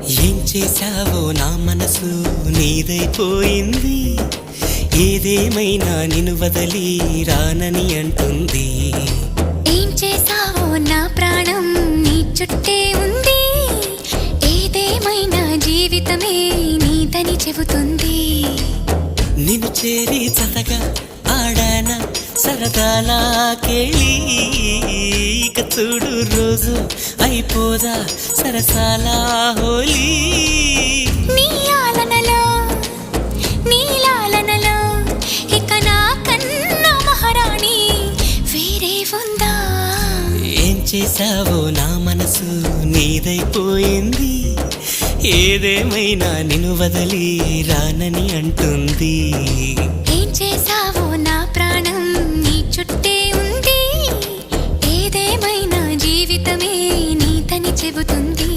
ఏం చేశావో నా మనసు నీదైపోయింది. ఏదేమైనా నిన్ను వదలి రానని అంటుంది. ఏం చేశావో నా ప్రాణం నీ చుట్టే ఉంది. ఏదేమైనా జీవితమే నీదని చెబుతుంది. నిన్ను చేరి చతగా ఆడాన సరదాలా కేళి. ఇక చూడు రోజు అయిపోదా సరసాలా హోలీ. నీ ఆలనలో నీ లాలనలో ఇక నా కన్నా మహారాణి వేరే ఉందా? ఏం చేశావో నా మనసు నీదైపోయింది. ఏదేమైనా నిన్ను వదలి రానని అంటుంది. ఏం చేశావో నా ప్రాణం నీ చుట్టే ఉంది. ఏదేమైనా జీవితమే నీదని చెబుతుంది.